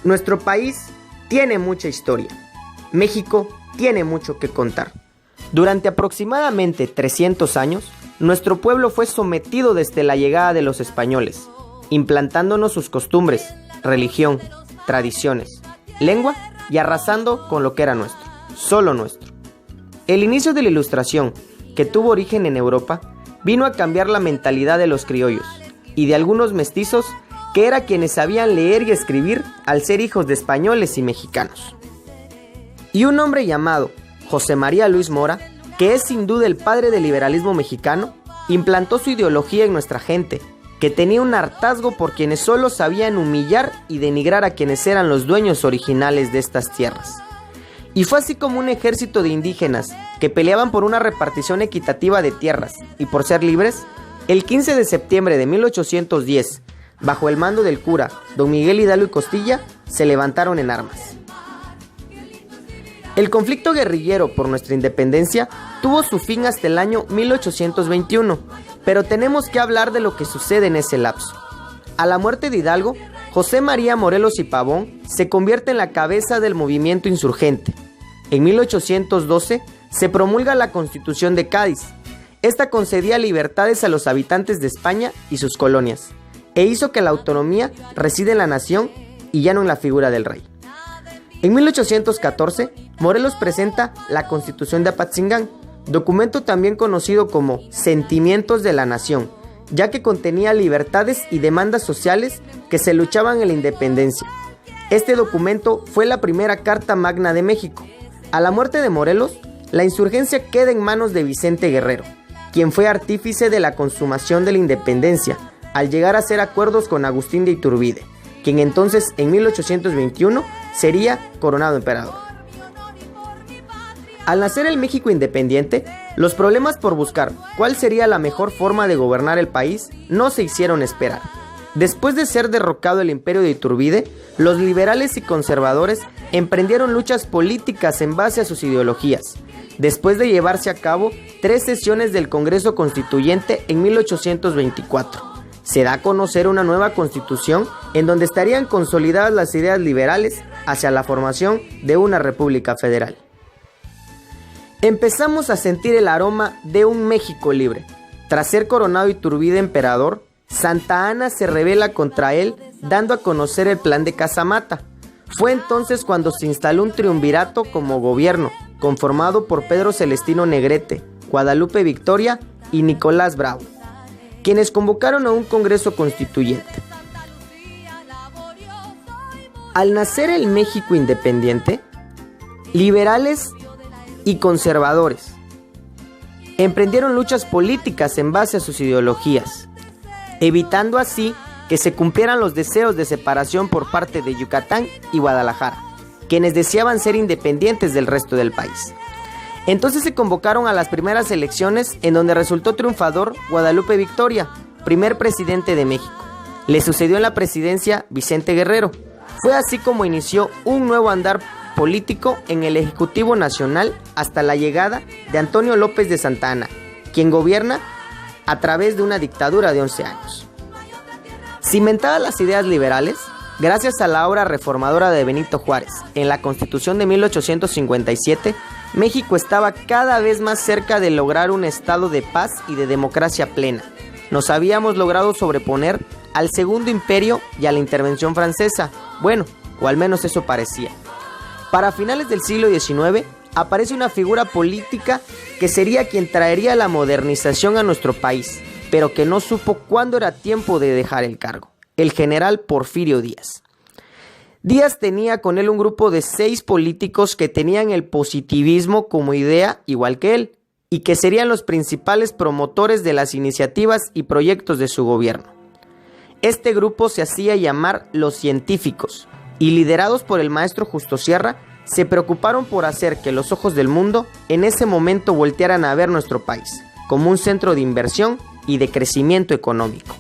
Nuestro país tiene mucha historia. México tiene mucho que contar. Durante aproximadamente 300 años, nuestro pueblo fue sometido desde la llegada de los españoles, implantándonos sus costumbres, religión, tradiciones, lengua y arrasando con lo que era nuestro, solo nuestro. El inicio de la Ilustración, que tuvo origen en Europa, vino a cambiar la mentalidad de los criollos y de algunos mestizos que eran quienes sabían leer y escribir al ser hijos de españoles y mexicanos. Y un hombre llamado José María Luis Mora, que es sin duda el padre del liberalismo mexicano, implantó su ideología en nuestra gente, que tenía un hartazgo por quienes solo sabían humillar y denigrar a quienes eran los dueños originales de estas tierras. Y fue así como un ejército de indígenas que peleaban por una repartición equitativa de tierras y por ser libres, el 15 de septiembre de 1810, bajo el mando del cura don Miguel Hidalgo y Costilla, se levantaron en armas. El conflicto guerrillero por nuestra independencia tuvo su fin hasta el año 1821, pero tenemos que hablar de lo que sucede en ese lapso. A la muerte de Hidalgo, José María Morelos y Pavón se convierte en la cabeza del movimiento insurgente. En 1812 se promulga la Constitución de Cádiz. Esta concedía libertades a los habitantes de España y sus colonias, e hizo que la autonomía resida en la nación y ya no en la figura del rey. En 1814, Morelos presenta la Constitución de Apatzingán, documento también conocido como Sentimientos de la Nación, ya que contenía libertades y demandas sociales que se luchaban en la independencia. Este documento fue la primera Carta Magna de México. A la muerte de Morelos, la insurgencia queda en manos de Vicente Guerrero, quien fue artífice de la consumación de la independencia, al llegar a hacer acuerdos con Agustín de Iturbide, quien entonces en 1821 sería coronado emperador. Al nacer el México independiente, los problemas por buscar cuál sería la mejor forma de gobernar el país no se hicieron esperar. Después de ser derrocado el imperio de Iturbide, los liberales y conservadores emprendieron luchas políticas en base a sus ideologías. Después de llevarse a cabo 3 sesiones del Congreso Constituyente en 1824, se da a conocer una nueva constitución en donde estarían consolidadas las ideas liberales hacia la formación de una república federal. Empezamos a sentir el aroma de un México libre. Tras ser coronado Iturbide emperador, Santa Anna se rebela contra él, dando a conocer el plan de Casamata. Fue entonces cuando se instaló un triunvirato como gobierno, conformado por Pedro Celestino Negrete, Guadalupe Victoria y Nicolás Bravo, quienes convocaron a un Congreso Constituyente. Al nacer el México independiente, liberales y conservadores emprendieron luchas políticas en base a sus ideologías, evitando así que se cumplieran los deseos de separación por parte de Yucatán y Guadalajara, quienes deseaban ser independientes del resto del país. Entonces se convocaron a las primeras elecciones en donde resultó triunfador Guadalupe Victoria, primer presidente de México. Le sucedió en la presidencia Vicente Guerrero. Fue así como inició un nuevo andar político en el Ejecutivo Nacional hasta la llegada de Antonio López de Santa Anna, quien gobierna a través de una dictadura de 11 años. Cimentadas las ideas liberales, gracias a la obra reformadora de Benito Juárez en la Constitución de 1857, México estaba cada vez más cerca de lograr un estado de paz y de democracia plena. Nos habíamos logrado sobreponer al Segundo Imperio y a la intervención francesa, bueno, o al menos eso parecía. Para finales del siglo XIX, aparece una figura política que sería quien traería la modernización a nuestro país, pero que no supo cuándo era tiempo de dejar el cargo: el general Porfirio Díaz. Díaz tenía con él un grupo de 6 políticos que tenían el positivismo como idea igual que él, y que serían los principales promotores de las iniciativas y proyectos de su gobierno. Este grupo se hacía llamar los científicos, y liderados por el maestro Justo Sierra, se preocuparon por hacer que los ojos del mundo en ese momento voltearan a ver nuestro país como un centro de inversión y de crecimiento económico.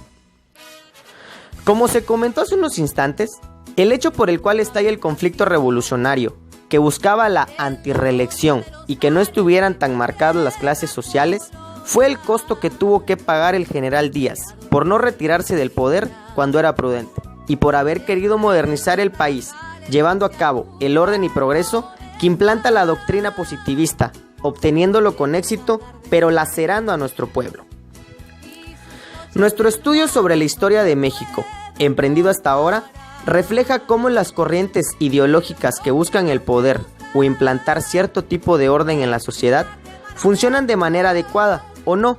Como se comentó hace unos instantes, el hecho por el cual estalla el conflicto revolucionario, que buscaba la antirreelección y que no estuvieran tan marcadas las clases sociales, fue el costo que tuvo que pagar el general Díaz por no retirarse del poder cuando era prudente y por haber querido modernizar el país llevando a cabo el orden y progreso que implanta la doctrina positivista, obteniéndolo con éxito, pero lacerando a nuestro pueblo. Nuestro estudio sobre la historia de México, emprendido hasta ahora, refleja cómo las corrientes ideológicas que buscan el poder o implantar cierto tipo de orden en la sociedad funcionan de manera adecuada o no,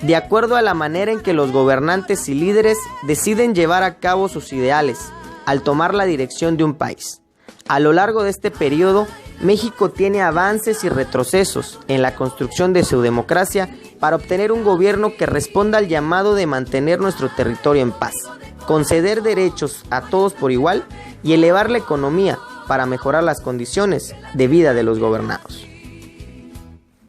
de acuerdo a la manera en que los gobernantes y líderes deciden llevar a cabo sus ideales al tomar la dirección de un país. A lo largo de este periodo, México tiene avances y retrocesos en la construcción de su democracia para obtener un gobierno que responda al llamado de mantener nuestro territorio en paz, conceder derechos a todos por igual y elevar la economía para mejorar las condiciones de vida de los gobernados.